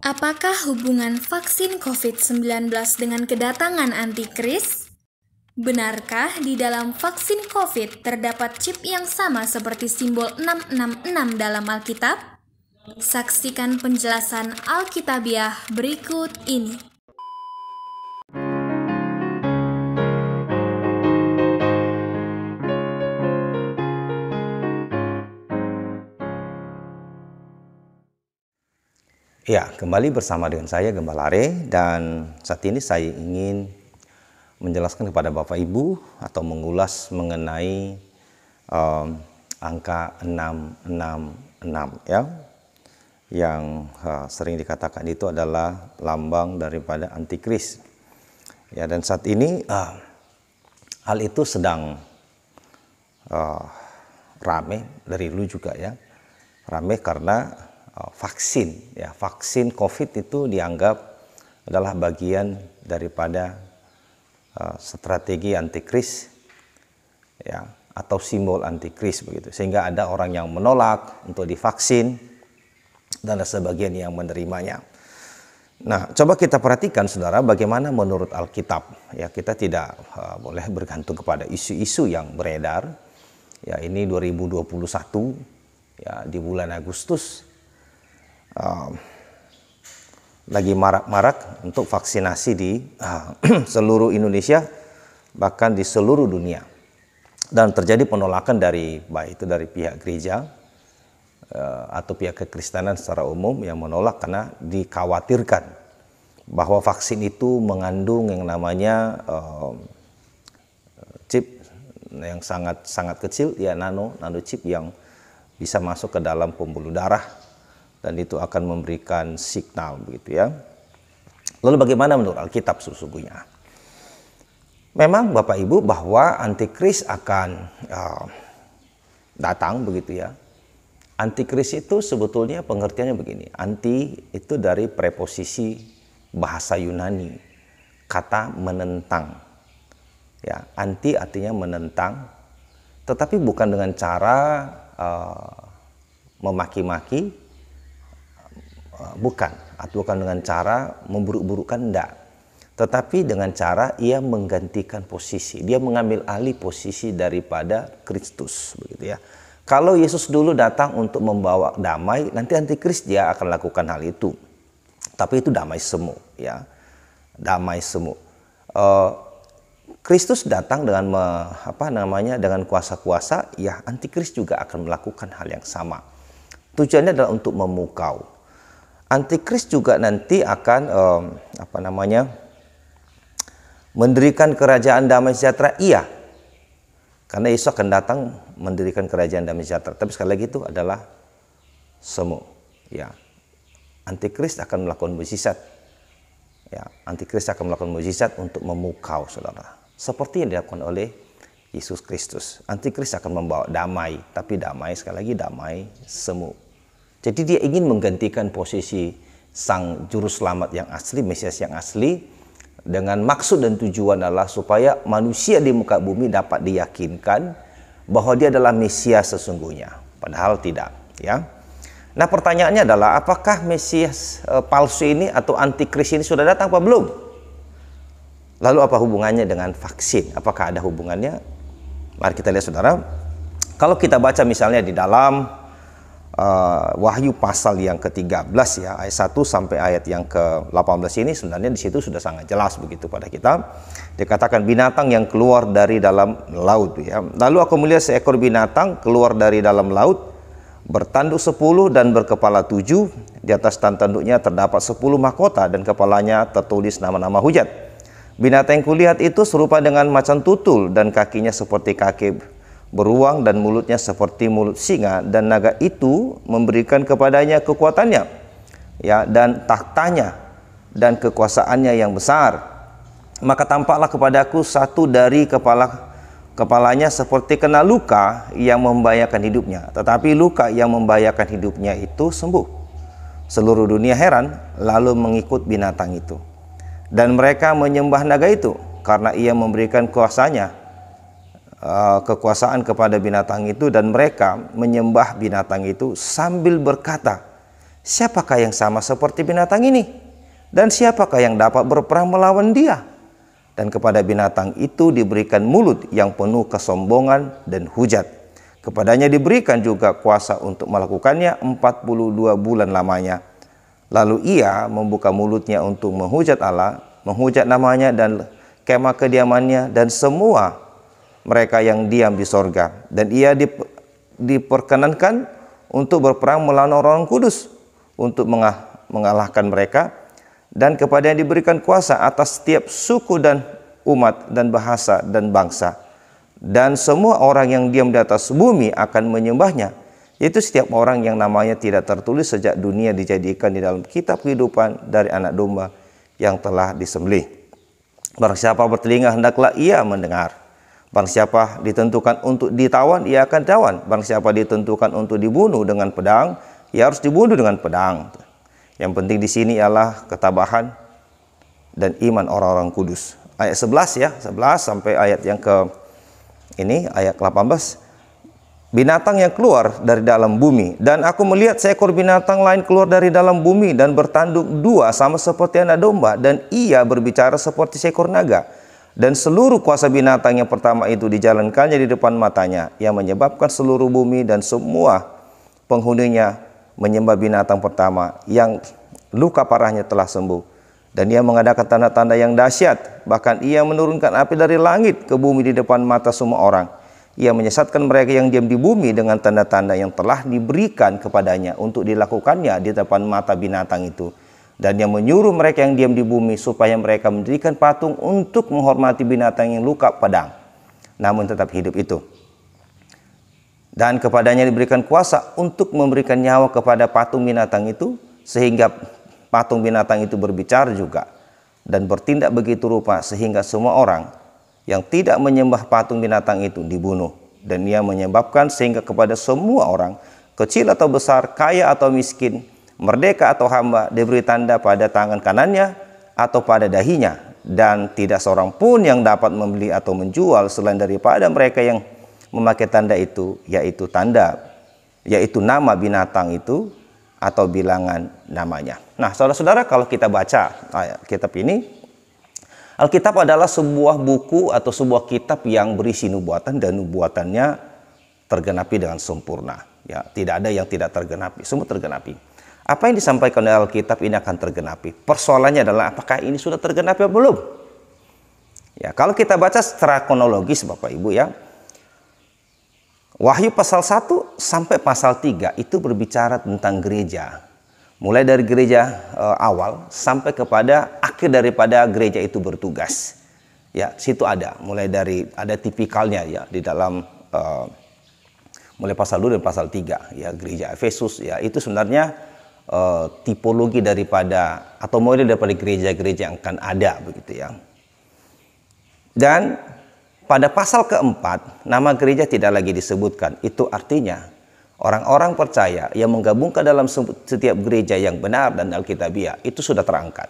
Apakah hubungan vaksin COVID-19 dengan kedatangan antikris? Benarkah di dalam vaksin COVID terdapat chip yang sama seperti simbol 666 dalam Alkitab? Saksikan penjelasan Alkitabiah berikut ini. Ya, kembali bersama dengan saya Gembala Are, dan saat ini saya ingin menjelaskan kepada Bapak Ibu atau mengulas mengenai angka 666 ya, yang sering dikatakan itu adalah lambang daripada antikris. Ya, dan saat ini hal itu sedang rame dari dulu juga ya, rame karena vaksin ya, vaksin COVID itu dianggap adalah bagian daripada strategi antikris ya, atau simbol antikris begitu, sehingga ada orang yang menolak untuk divaksin dan ada sebagian yang menerimanya. Nah, coba kita perhatikan saudara, bagaimana menurut Alkitab ya. Kita tidak boleh bergantung kepada isu-isu yang beredar ya. Ini 2021 ya, di bulan Agustus lagi marak-marak untuk vaksinasi di seluruh Indonesia, bahkan di seluruh dunia, dan terjadi penolakan dari baik itu dari pihak gereja atau pihak kekristenan secara umum yang menolak karena dikhawatirkan bahwa vaksin itu mengandung yang namanya chip yang sangat kecil ya, nano chip yang bisa masuk ke dalam pembuluh darah, dan itu akan memberikan signal begitu ya. Lalu bagaimana menurut Alkitab sesungguhnya? Memang Bapak Ibu bahwa antikris akan datang begitu ya. Antikris itu sebetulnya pengertiannya begini. Anti itu dari preposisi bahasa Yunani, kata menentang. Ya, anti artinya menentang, tetapi bukan dengan cara memaki-maki, bukan dengan cara memburuk-burukkan, enggak, tetapi dengan cara ia menggantikan posisi, dia mengambil alih posisi daripada Kristus begitu ya. Kalau Yesus dulu datang untuk membawa damai, nanti antikris dia akan lakukan hal itu, tapi itu damai semu ya, damai semu. Kristus datang dengan dengan kuasa-kuasa ya, antikris juga akan melakukan hal yang sama. Tujuannya adalah untuk memukau. Antikris juga nanti akan mendirikan kerajaan damai sejahtera, iya, karena Yesus akan datang mendirikan kerajaan damai sejahtera. Tapi sekali lagi itu adalah semu ya. Antikris akan melakukan mukjizat ya, antikris akan melakukan mukjizat untuk memukau saudara, seperti yang dilakukan oleh Yesus Kristus. Antikris akan membawa damai, tapi damai sekali lagi damai semu. Jadi dia ingin menggantikan posisi sang juru selamat yang asli, Mesias yang asli, dengan maksud dan tujuan adalah supaya manusia di muka bumi dapat diyakinkan bahwa dia adalah Mesias sesungguhnya. Padahal tidak ya. Nah, pertanyaannya adalah apakah Mesias palsu ini atau antikris ini sudah datang apa belum? Lalu apa hubungannya dengan vaksin? Apakah ada hubungannya? Mari kita lihat saudara. Kalau kita baca misalnya di dalam Wahyu pasal yang ke-13 ya, ayat 1 sampai ayat yang ke-18 ini, sebenarnya di situ sudah sangat jelas begitu pada kita. Dikatakan binatang yang keluar dari dalam laut ya. Lalu aku melihat seekor binatang keluar dari dalam laut, bertanduk 10 dan berkepala 7. Di atas tanduknya terdapat 10 mahkota dan kepalanya tertulis nama-nama hujat. Binatang yang kulihat itu serupa dengan macan tutul, dan kakinya seperti kaki beruang dan mulutnya seperti mulut singa, dan naga itu memberikan kepadanya kekuatannya ya, dan tahtanya dan kekuasaannya yang besar. Maka tampaklah kepadaku satu dari kepalanya seperti kena luka yang membahayakan hidupnya, tetapi luka yang membahayakan hidupnya itu sembuh. Seluruh dunia heran lalu mengikut binatang itu, dan mereka menyembah naga itu karena ia memberikan kekuasaan kepada binatang itu, dan mereka menyembah binatang itu sambil berkata, siapakah yang sama seperti binatang ini? Dan siapakah yang dapat berperang melawan dia? Dan kepada binatang itu diberikan mulut yang penuh kesombongan dan hujat. Kepadanya diberikan juga kuasa untuk melakukannya 42 bulan lamanya. Lalu ia membuka mulutnya untuk menghujat Allah, menghujat namanya dan kemah kediamannya dan semua mereka yang diam di sorga. Dan ia diperkenankan untuk berperang melawan orang kudus, untuk mengalahkan mereka. Dan kepadanya diberikan kuasa atas setiap suku dan umat dan bahasa dan bangsa. Dan semua orang yang diam di atas bumi akan menyembahnya, yaitu setiap orang yang namanya tidak tertulis sejak dunia dijadikan di dalam kitab kehidupan dari anak domba yang telah disembelih. Barang siapa bertelinga hendaklah ia mendengar. Barang siapa ditentukan untuk ditawan, ia akan tawan. Barang siapa ditentukan untuk dibunuh dengan pedang, ia harus dibunuh dengan pedang. Yang penting di sini ialah ketabahan dan iman orang-orang kudus. Ayat 11 ya, 11 sampai ayat yang ayat 18. Binatang yang keluar dari dalam bumi, dan aku melihat seekor binatang lain keluar dari dalam bumi dan bertanduk dua sama seperti anak domba, dan ia berbicara seperti seekor naga. Dan seluruh kuasa binatang yang pertama itu dijalankannya di depan matanya, yang menyebabkan seluruh bumi dan semua penghuninya menyembah binatang pertama, yang luka parahnya telah sembuh. Dan ia mengadakan tanda-tanda yang dahsyat, bahkan ia menurunkan api dari langit ke bumi di depan mata semua orang. Ia menyesatkan mereka yang diam di bumi dengan tanda-tanda yang telah diberikan kepadanya untuk dilakukannya di depan mata binatang itu. Dan ia menyuruh mereka yang diam di bumi supaya mereka mendirikan patung untuk menghormati binatang yang luka pedang, namun tetap hidup itu. Dan kepadanya diberikan kuasa untuk memberikan nyawa kepada patung binatang itu, sehingga patung binatang itu berbicara juga dan bertindak begitu rupa sehingga semua orang yang tidak menyembah patung binatang itu dibunuh. Dan ia menyebabkan sehingga kepada semua orang, kecil atau besar, kaya atau miskin, merdeka atau hamba, diberi tanda pada tangan kanannya atau pada dahinya. Dan tidak seorang pun yang dapat membeli atau menjual selain daripada mereka yang memakai tanda itu, yaitu nama binatang itu atau bilangan namanya. Nah, saudara-saudara, kalau kita baca kitab ini, Alkitab adalah sebuah buku atau sebuah kitab yang berisi nubuatan, dan nubuatannya tergenapi dengan sempurna. Ya, tidak ada yang tidak tergenapi, semua tergenapi. Apa yang disampaikan oleh Alkitab ini akan tergenapi. Persoalannya adalah apakah ini sudah tergenapi atau belum? Ya, kalau kita baca secara kronologis Bapak Ibu ya, Wahyu pasal 1 sampai pasal 3 itu berbicara tentang gereja. Mulai dari gereja awal sampai kepada akhir daripada gereja itu bertugas. Ya, situ ada tipikalnya ya di dalam mulai pasal 2 dan pasal 3 ya, gereja Efesus ya, itu sebenarnya tipologi daripada atau model daripada gereja-gereja yang akan ada begitu ya. Dan pada pasal keempat, nama gereja tidak lagi disebutkan. Itu artinya orang-orang percaya yang menggabungkan dalam setiap gereja yang benar dan alkitabiah itu sudah terangkat.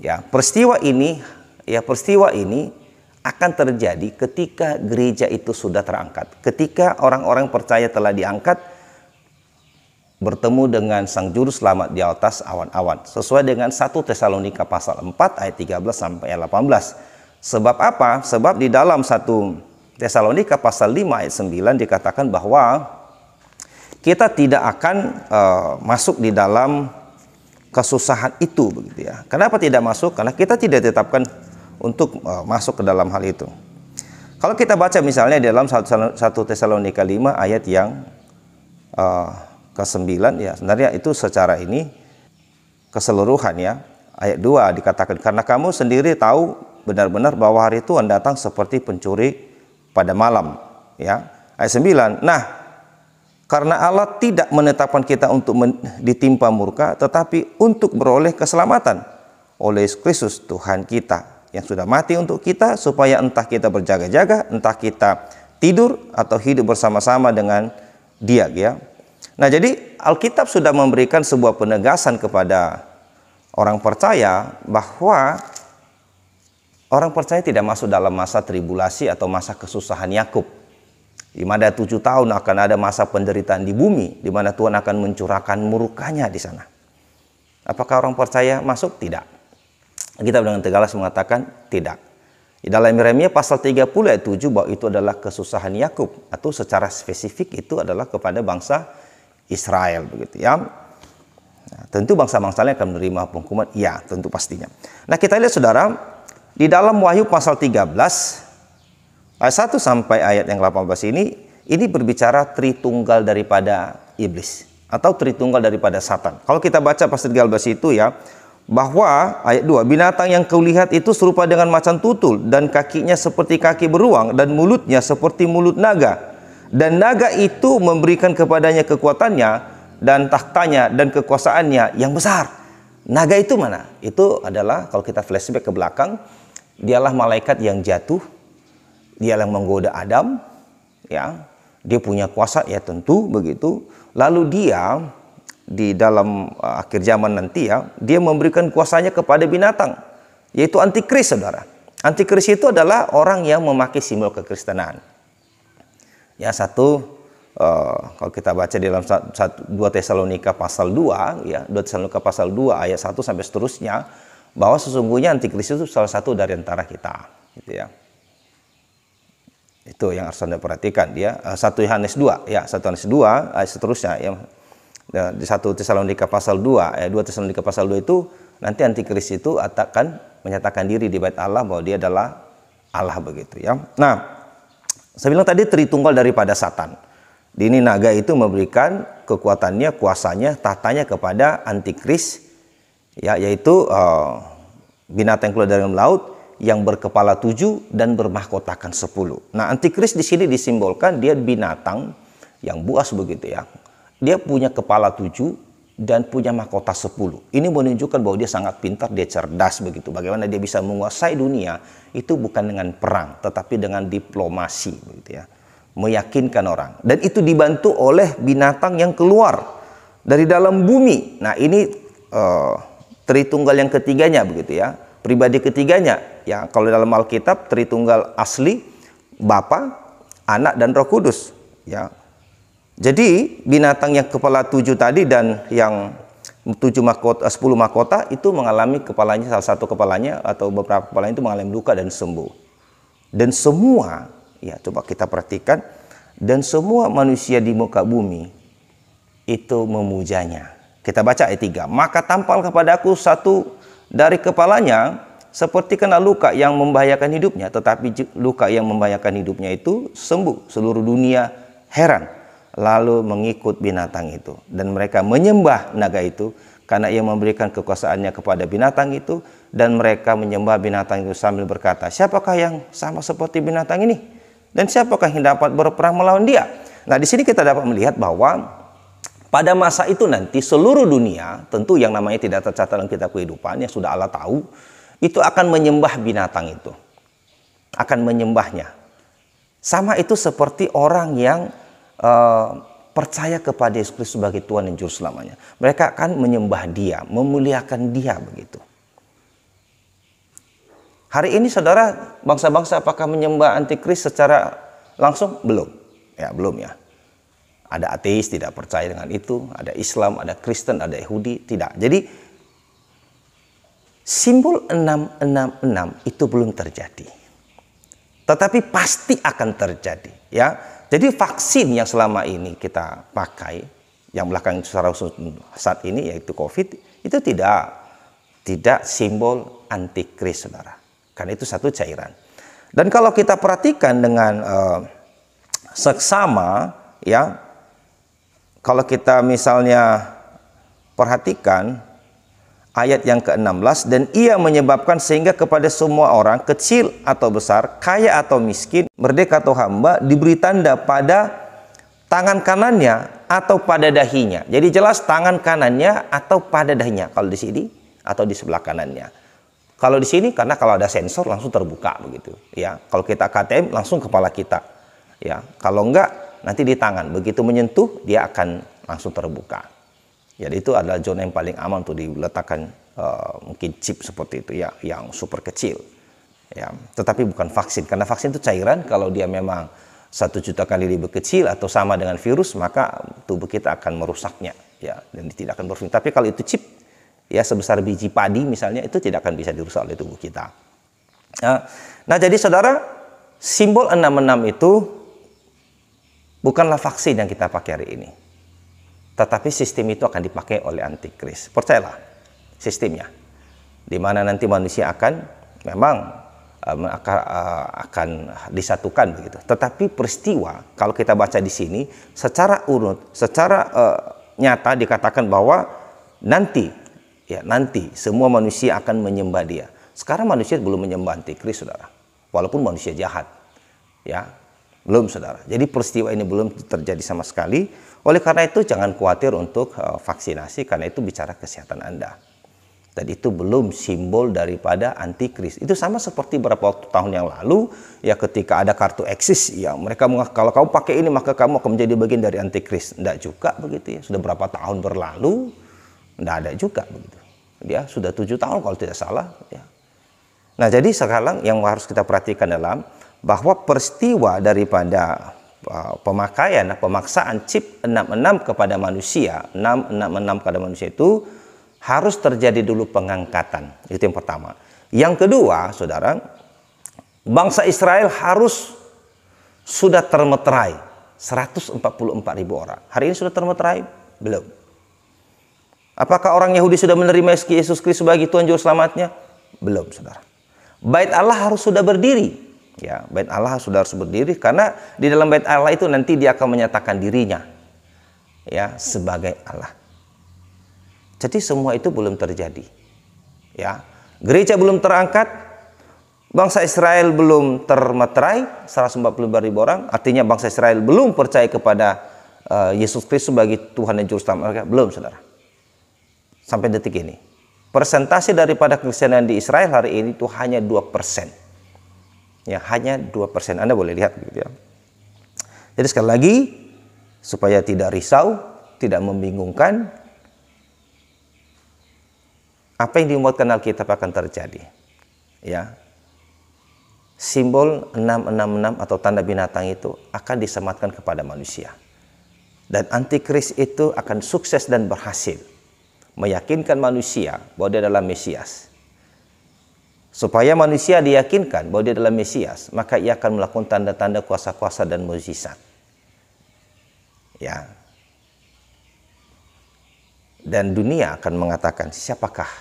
Ya, peristiwa ini akan terjadi ketika gereja itu sudah terangkat. Ketika orang-orang percaya telah diangkat, bertemu dengan Sang Juru Selamat di atas awan-awan. Sesuai dengan 1 Tesalonika pasal 4 ayat 13 sampai 18. Sebab apa? Sebab di dalam 1 Tesalonika pasal 5 ayat 9 dikatakan bahwa kita tidak akan masuk di dalam kesusahan itu begitu ya. Kenapa tidak masuk? Karena kita tidak ditetapkan untuk masuk ke dalam hal itu. Kalau kita baca misalnya di dalam 1 Tesalonika 5 ayat yang ke-9 ya, sebenarnya itu secara ini keseluruhan ya. Ayat 2 dikatakan, karena kamu sendiri tahu benar-benar bahwa hari Tuhan datang seperti pencuri pada malam ya. Ayat 9, nah karena Allah tidak menetapkan kita untuk ditimpa murka, tetapi untuk beroleh keselamatan oleh Yesus Kristus Tuhan kita, yang sudah mati untuk kita, supaya entah kita berjaga-jaga, entah kita tidur atau hidup bersama-sama dengan Dia ya. Nah, jadi Alkitab sudah memberikan sebuah penegasan kepada orang percaya bahwa orang percaya tidak masuk dalam masa tribulasi atau masa kesusahan Yakub. Di mana 7 tahun akan ada masa penderitaan di bumi, di mana Tuhan akan mencurahkan murkanya di sana. Apakah orang percaya masuk? Tidak. Kita dengan tegas mengatakan tidak. Di dalam Yeremia pasal 30 ayat 7 bahwa itu adalah kesusahan Yakub, atau secara spesifik itu adalah kepada bangsa Israel, begitu ya. Nah, tentu bangsa-bangsanya akan menerima hukuman, ya tentu pastinya. Nah, kita lihat saudara, di dalam Wahyu pasal 13 ayat 1 sampai ayat yang 18 ini berbicara Tritunggal daripada iblis atau Tritunggal daripada Satan. Kalau kita baca pasal 13 itu ya, bahwa ayat 2, binatang yang kau lihat itu serupa dengan macan tutul, dan kakinya seperti kaki beruang, dan mulutnya seperti mulut naga. Dan naga itu memberikan kepadanya kekuatannya dan tahtanya dan kekuasaannya yang besar. Naga itu mana? Itu adalah, kalau kita flashback ke belakang, dialah malaikat yang jatuh. Dia yang menggoda Adam, ya, dia punya kuasa, ya tentu begitu. Lalu dia di dalam akhir zaman nanti ya, dia memberikan kuasanya kepada binatang, yaitu antikris, saudara. Antikris itu adalah orang yang memakai simbol kekristenan. Ya, kalau kita baca di dalam 2 Tesalonika pasal 2, ya, 2 Tesalonika pasal 2 ayat 1 sampai seterusnya, bahwa sesungguhnya antikris itu salah satu dari antara kita, gitu ya. Itu yang harus Anda perhatikan, dia 1 Yohanes 2 ya, 1 Yohanes 2 ayat seterusnya ya. Di 1 Tesalonika pasal 2 ayat 2 Tesalonika pasal 2 itu nanti antikris itu akan menyatakan diri di bait Allah bahwa dia adalah Allah, begitu ya. Nah, saya bilang tadi Tritunggal daripada Satan. Ini naga itu memberikan kekuatannya, kuasanya, tahtanya kepada antikris ya, yaitu binatang yang keluar dari dalam laut yang berkepala 7 dan bermahkotakan 10. Nah, antikris di sini disimbolkan dia binatang yang buas, begitu ya. Dia punya kepala 7 dan punya mahkota 10. Ini menunjukkan bahwa dia sangat pintar, dia cerdas, begitu. Bagaimana dia bisa menguasai dunia itu bukan dengan perang, tetapi dengan diplomasi, begitu ya. Meyakinkan orang. Dan itu dibantu oleh binatang yang keluar dari dalam bumi. Nah, ini Tritunggal yang ketiganya, begitu ya. Pribadi ketiganya. Ya, kalau dalam Alkitab Tritunggal asli Bapa, Anak dan Roh Kudus, ya. Jadi binatang yang kepala 7 tadi dan yang 10 mahkota itu mengalami kepalanya, salah satu kepalanya atau beberapa kepalanya itu mengalami luka dan sembuh. Dan semua, ya coba kita perhatikan, dan semua manusia di muka bumi itu memujanya. Kita baca ayat 3. Maka tampal kepadaku satu dari kepalanya seperti kena luka yang membahayakan hidupnya, tetapi luka yang membahayakan hidupnya itu sembuh. Seluruh dunia heran, lalu mengikut binatang itu, dan mereka menyembah naga itu karena ia memberikan kekuasaannya kepada binatang itu, dan mereka menyembah binatang itu sambil berkata, siapakah yang sama seperti binatang ini, dan siapakah yang dapat berperang melawan dia? Nah, di sini kita dapat melihat bahwa pada masa itu nanti seluruh dunia, tentu yang namanya tidak tercatat dalam kitab kehidupan yang sudah Allah tahu, itu akan menyembah binatang itu, akan menyembahnya. Sama itu seperti orang yang percaya kepada Yesus Kristus sebagai Tuhan dan Juru Selamanya. Mereka akan menyembah Dia, memuliakan Dia, begitu. Hari ini saudara, bangsa-bangsa apakah menyembah antikris secara langsung? Belum. Ya, belum ya. Ada ateis tidak percaya dengan itu, ada Islam, ada Kristen, ada Yahudi, tidak. Jadi simbol 666 itu belum terjadi. Tetapi pasti akan terjadi, ya. Jadi vaksin yang selama ini kita pakai, yang belakang secara khusus saat ini yaitu COVID, itu tidak simbol antikris, saudara. Karena itu satu cairan. Dan kalau kita perhatikan dengan seksama, ya, kalau kita misalnya perhatikan ayat yang ke-16, dan ia menyebabkan sehingga kepada semua orang, kecil atau besar, kaya atau miskin, merdeka atau hamba, diberi tanda pada tangan kanannya atau pada dahinya. Jadi jelas tangan kanannya atau pada dahinya. Kalau di sini atau di sebelah kanannya. Kalau di sini karena kalau ada sensor langsung terbuka, begitu. Ya, kalau kita KTM langsung kepala kita. Ya, kalau enggak nanti di tangan. Begitu menyentuh dia akan langsung terbuka. Jadi itu adalah zona yang paling aman untuk diletakkan mungkin chip seperti itu ya, yang super kecil. Ya, tetapi bukan vaksin, karena vaksin itu cairan. Kalau dia memang 1 juta kali lebih kecil atau sama dengan virus, maka tubuh kita akan merusaknya, ya, dan tidak akan berfungsi. Tapi kalau itu chip, ya, sebesar biji padi misalnya, itu tidak akan bisa dirusak oleh tubuh kita. Nah, jadi saudara, simbol 66 itu bukanlah vaksin yang kita pakai hari ini, tetapi sistem itu akan dipakai oleh antikris. Percayalah, sistemnya, di mana nanti manusia akan memang akan disatukan begitu. Tetapi peristiwa, kalau kita baca di sini, secara urut, secara nyata dikatakan bahwa nanti semua manusia akan menyembah dia. Sekarang manusia belum menyembah antikris, saudara, walaupun manusia jahat, ya, belum, saudara. Jadi peristiwa ini belum terjadi sama sekali. Oleh karena itu jangan khawatir untuk vaksinasi, karena itu bicara kesehatan Anda. Dan itu belum simbol daripada antikris. Itu sama seperti beberapa tahun yang lalu, ya, ketika ada kartu eksis, ya, mereka kalau kamu pakai ini maka kamu akan menjadi bagian dari antikris. Tidak juga begitu, ya. Sudah berapa tahun berlalu, tidak ada juga begitu. Dia sudah 7 tahun kalau tidak salah, ya. Nah, jadi sekarang yang harus kita perhatikan dalam bahwa peristiwa daripada pemaksaan chip 66 kepada manusia, 666 kepada manusia itu harus terjadi dulu pengangkatan. Itu yang pertama. Yang kedua, saudara, bangsa Israel harus sudah termeterai 144.000 orang. Hari ini sudah termeterai? Belum. Apakah orang Yahudi sudah menerima Yesus Kristus sebagai Tuhan Juru Selamatnya? Belum, saudara. Bait Allah harus sudah berdiri. Ya, bait Allah sudah harus berdiri, karena di dalam bait Allah itu nanti dia akan menyatakan dirinya, ya, sebagai Allah. Jadi semua itu belum terjadi. Ya, gereja belum terangkat, bangsa Israel belum termeterai 144.000 orang, artinya bangsa Israel belum percaya kepada Yesus Kristus sebagai Tuhan dan Juru Selamat mereka, belum, saudara. Sampai detik ini. Persentase daripada Kristen di Israel hari ini itu hanya 2%. Ya, hanya 2%. Anda boleh lihat gitu, ya. Jadi sekali lagi, supaya tidak risau, tidak membingungkan, apa yang dimuatkan Alkitab akan terjadi. Ya. Simbol 666 atau tanda binatang itu akan disematkan kepada manusia. Dan antikris itu akan sukses dan berhasil meyakinkan manusia bahwa dia adalah Mesias. Supaya manusia diyakinkan bahwa dia adalah Mesias, maka ia akan melakukan tanda-tanda, kuasa-kuasa dan mukjizat. Ya. Dan dunia akan mengatakan, siapakah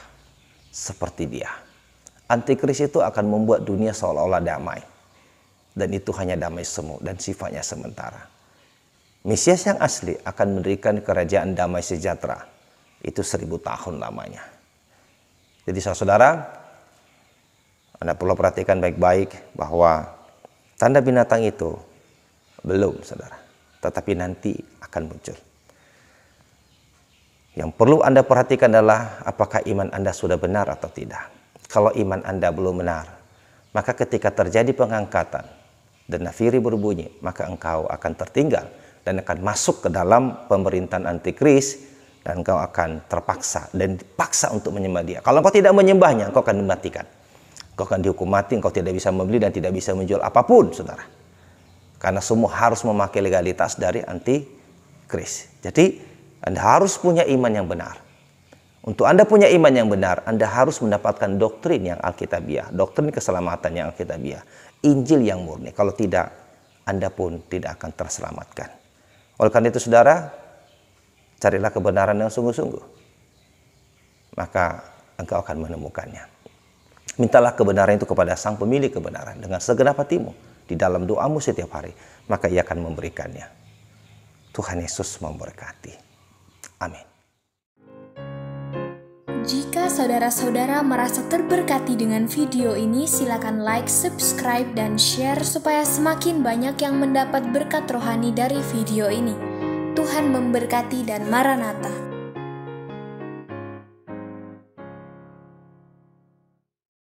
seperti dia? Antikris itu akan membuat dunia seolah-olah damai. Dan itu hanya damai semu dan sifatnya sementara. Mesias yang asli akan mendirikan kerajaan damai sejahtera. Itu 1000 tahun lamanya. Jadi saudara, Anda perlu perhatikan baik-baik bahwa tanda binatang itu belum, saudara. Tetapi nanti akan muncul. Yang perlu Anda perhatikan adalah apakah iman Anda sudah benar atau tidak. Kalau iman Anda belum benar, maka ketika terjadi pengangkatan dan nafiri berbunyi, maka engkau akan tertinggal dan akan masuk ke dalam pemerintahan antikris. Dan engkau akan terpaksa dan dipaksa untuk menyembah dia. Kalau engkau tidak menyembahnya, engkau akan dimatikan. Engkau akan dihukum mati, engkau tidak bisa membeli dan tidak bisa menjual apapun, saudara. Karena semua harus memakai legalitas dari antikris. Jadi, Anda harus punya iman yang benar. Untuk Anda punya iman yang benar, Anda harus mendapatkan doktrin yang alkitabiah, doktrin keselamatan yang alkitabiah, Injil yang murni. Kalau tidak, Anda pun tidak akan terselamatkan. Oleh karena itu, saudara, carilah kebenaran yang sungguh-sungguh, maka engkau akan menemukannya. Mintalah kebenaran itu kepada Sang Pemilik kebenaran dengan segenap hatimu di dalam doamu setiap hari, maka Ia akan memberikannya. Tuhan Yesus memberkati. Amin. Jika saudara-saudara merasa terberkati dengan video ini, silakan like, subscribe, dan share supaya semakin banyak yang mendapat berkat rohani dari video ini. Tuhan memberkati dan Maranatha.